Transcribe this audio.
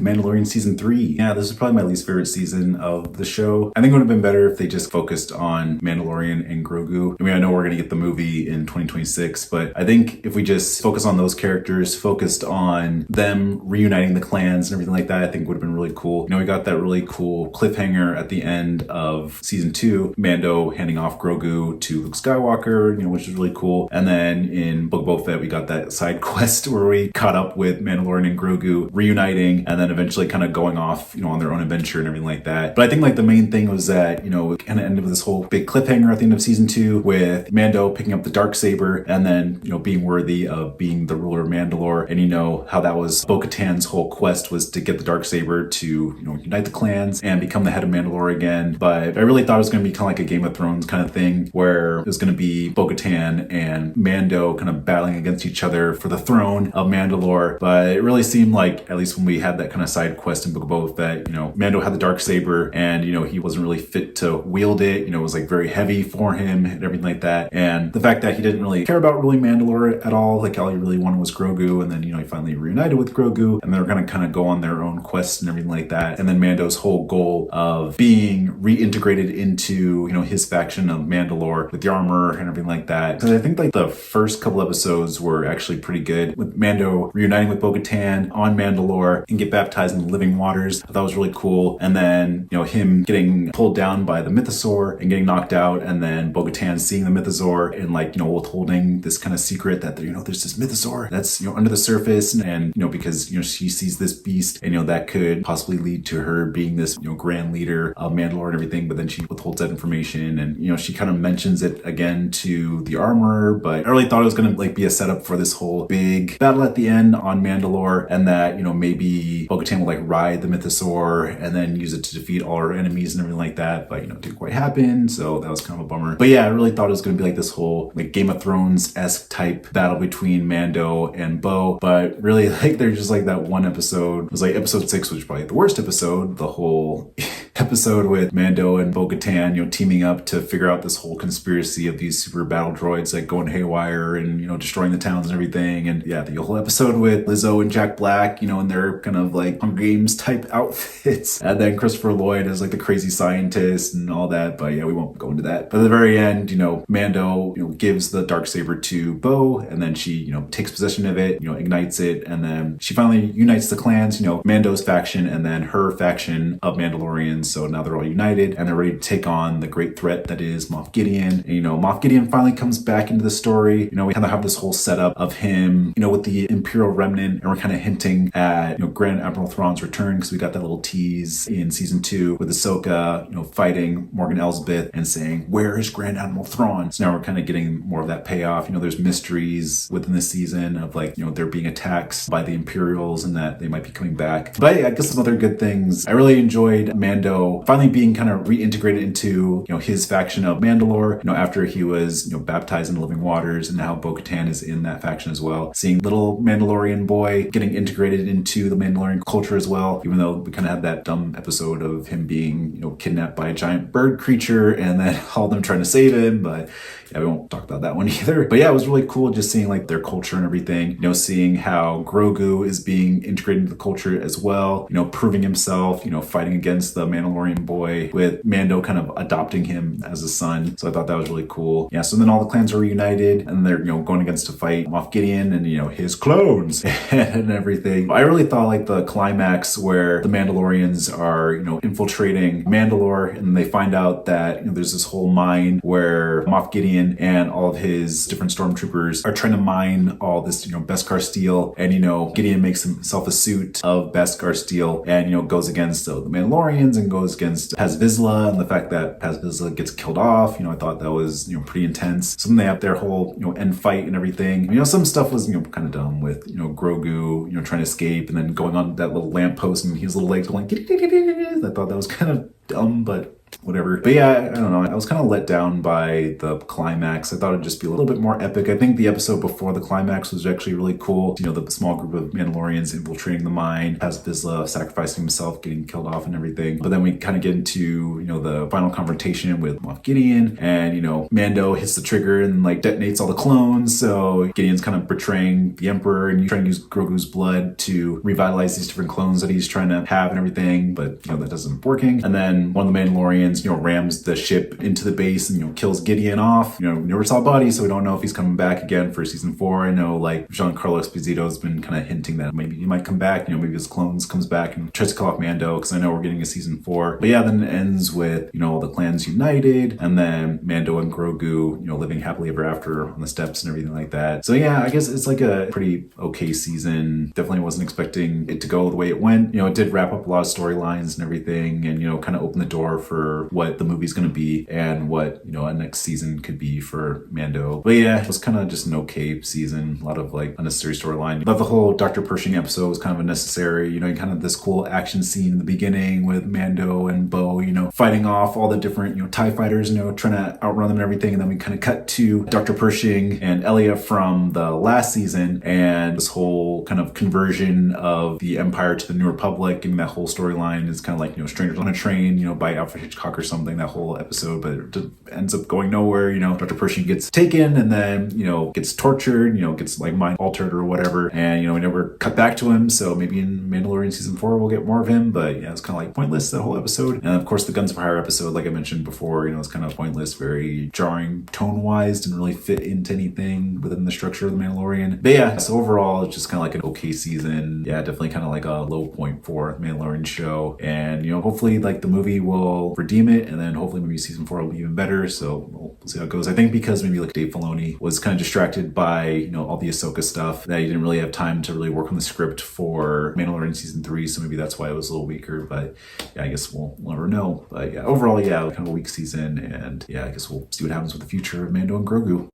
Mandalorian season 3. Yeah, this is probably my least favorite season of the show. I think it would have been better if they just focused on Mandalorian and Grogu. I mean, I know we're going to get the movie in 2026, but I think if we just focus on those characters, focused on them reuniting the clans and everything like that, I think would have been really cool. We got that really cool cliffhanger at the end of season 2, Mando handing off Grogu to Luke Skywalker, which is really cool. And then in Book of Boba Fett, we got that side quest where we caught up with Mandalorian and Grogu reuniting and then eventually kind of going off, on their own adventure and everything like that. But I think the main thing was that, it kind of ended with this whole big cliffhanger at the end of season 2 with Mando picking up the Darksaber and then, being worthy of being the ruler of Mandalore. And how that was Bo-Katan's whole quest was to get the Darksaber to, unite the clans and become the head of Mandalore again. But I really thought it was going to be kind of like a Game of Thrones kind of thing where it was going to be Bo-Katan and Mando kind of battling against each other for the throne of Mandalore. But it really seemed like, at least when we had that kind of side quest in Book of Boba Fett, Mando had the Darksaber and, he wasn't really fit to wield it. It was like very heavy for him and everything like that. And the fact that he didn't really care about ruling Mandalore at all, like all he really wanted was Grogu. And then, he finally reunited with Grogu and they're going to kind of go on their own quests and everything like that. And then Mando's whole goal of being reintegrated into, his faction of Mandalore with the armor and everything like that. Because I think the first couple episodes were actually pretty good with Mando reuniting with Bo-Katan on Mandalore and get baptized in the living waters. I thought that was really cool. And then, him getting pulled down by the mythosaur and getting knocked out, and then Bo-Katan seeing the mythosaur and withholding this kind of secret that there's this mythosaur that's under the surface, and because she sees this beast and that could possibly lead to her being this grand leader of Mandalore and everything, but then she withholds that information and she kind of mentions it again to the armorer. But I really thought it was going to be a setup for this whole big battle at the end on Mandalore, and that maybe Bo-Katan will ride the mythosaur and then use it to defeat all her enemies and everything like that, but it didn't quite happen, so that was kind of a bummer. But yeah, I really thought it was going to be this whole Game of Thrones-esque type battle between Mando and Bo, but really there's just that one episode. It was episode 6, which is probably the worst episode, the whole episode with Mando and Bo-Katan, teaming up to figure out this whole conspiracy of these super battle droids going haywire and, destroying the towns and everything. And yeah, the whole episode with Lizzo and Jack Black, in their kind of Hunger Games type outfits. And then Christopher Lloyd as the crazy scientist and all that. But yeah, we won't go into that. But at the very end, Mando, gives the Darksaber to Bo, and then she, takes possession of it, ignites it, and then she finally unites the clans, Mando's faction and then her faction of Mandalorians. So now they're all united and they're ready to take on the great threat that is Moff Gideon. And, Moff Gideon finally comes back into the story. We kind of have this whole setup of him, with the Imperial Remnant, and we're kind of hinting at, Grand Admiral Thrawn's return, because we got that little tease in season 2 with Ahsoka, fighting Morgan Elsbeth and saying, "Where is Grand Admiral Thrawn?" So now we're kind of getting more of that payoff. There's mysteries within this season of they're being attacked by the Imperials and that they might be coming back. But yeah, I guess some other good things. I really enjoyed Mando finally being kind of reintegrated into, his faction of Mandalore, after he was, baptized in the living waters, and now Bo-Katan is in that faction as well. Seeing little Mandalorian boy getting integrated into the Mandalorian culture as well, even though we kind of had that dumb episode of him being, kidnapped by a giant bird creature and then all of them trying to save him. But yeah, we won't talk about that one either. But yeah, it was really cool just seeing their culture and everything, seeing how Grogu is being integrated into the culture as well, proving himself, fighting against the Mandalorian boy, with Mando kind of adopting him as a son. So I thought that was really cool. Yeah, so then all the clans are reunited and they're, going against to fight Moff Gideon and, his clones and everything. I really thought the climax where the Mandalorians are, infiltrating Mandalore, and they find out that, there's this whole mine where Moff Gideon and all of his different stormtroopers are trying to mine all this, Beskar steel. And, Gideon makes himself a suit of Beskar steel and, goes against the Mandalorians and goes against Paz Vizsla, and the fact that Paz Vizsla gets killed off, I thought that was, pretty intense. So then they have their whole, end fight and everything. Some stuff was, kind of dumb with, Grogu, trying to escape and then going on that little lamppost and his little legs going, I thought that was kind of dumb, but whatever. But yeah, I don't know. I was kind of let down by the climax. I thought it'd just be a little bit more epic. I think the episode before the climax was actually really cool. You know, the small group of Mandalorians infiltrating the mine, Paz Vizsla sacrificing himself, getting killed off and everything. But then we kind of get into, you know, the final confrontation with Moff Gideon, and, you know, Mando hits the trigger and like detonates all the clones. So Gideon's kind of betraying the Emperor and trying to use Grogu's blood to revitalize these different clones that he's trying to have and everything. But, you know, that doesn't working. And then one of the Mandalorians, you know, rams the ship into the base and, you know, kills Gideon off. You know, we never saw a body, so we don't know if he's coming back again for season 4. I know, like, Giancarlo Esposito has been kind of hinting that maybe he might come back. You know, maybe his clones comes back and tries to kill off Mando, because I know we're getting a season 4. But yeah, then it ends with, you know, all the clans united, and then Mando and Grogu, you know, living happily ever after on the steps and everything like that. So yeah, I guess it's like a pretty okay season. Definitely wasn't expecting it to go the way it went. You know, it did wrap up a lot of storylines and everything, and, you know, kind of open the door for what the movie's going to be and what, you know, a next season could be for Mando. But yeah, it was kind of just an okay season. A lot of like unnecessary storyline. But the whole Dr. Pershing episode was kind of unnecessary. You know, kind of this cool action scene in the beginning with Mando and Bo, you know, fighting off all the different, you know, TIE fighters, you know, trying to outrun them and everything. And then we kind of cut to Dr. Pershing and Elia from the last season, and this whole kind of conversion of the Empire to the New Republic, and that whole storyline is kind of like, you know, Strangers on a Train, you know, by Alfred Hitchcock or something, that whole episode, but it just ends up going nowhere. You know, Dr. Pershing gets taken and then, you know, gets tortured, you know, gets like mind altered or whatever, and, you know, we never cut back to him. So maybe in Mandalorian season 4 we'll get more of him, but yeah, it's kind of like pointless, that whole episode. And of course the Guns of Fire episode, like I mentioned before, you know, it's kind of pointless, very jarring tone wise, didn't really fit into anything within the structure of the Mandalorian. But yeah, so overall it's just kind of like an okay season. Yeah, definitely kind of like a low point for the Mandalorian show, and, you know, hopefully like the movie will redeem it, and then hopefully maybe season 4 will be even better. So we'll see how it goes. I think because maybe like Dave Filoni was kind of distracted by, you know, all the Ahsoka stuff, that he didn't really have time to really work on the script for Mandalorian season 3, so maybe that's why it was a little weaker. But yeah, I guess we'll never know. But yeah, overall, yeah, kind of a weak season, and yeah, I guess we'll see what happens with the future of Mando and Grogu.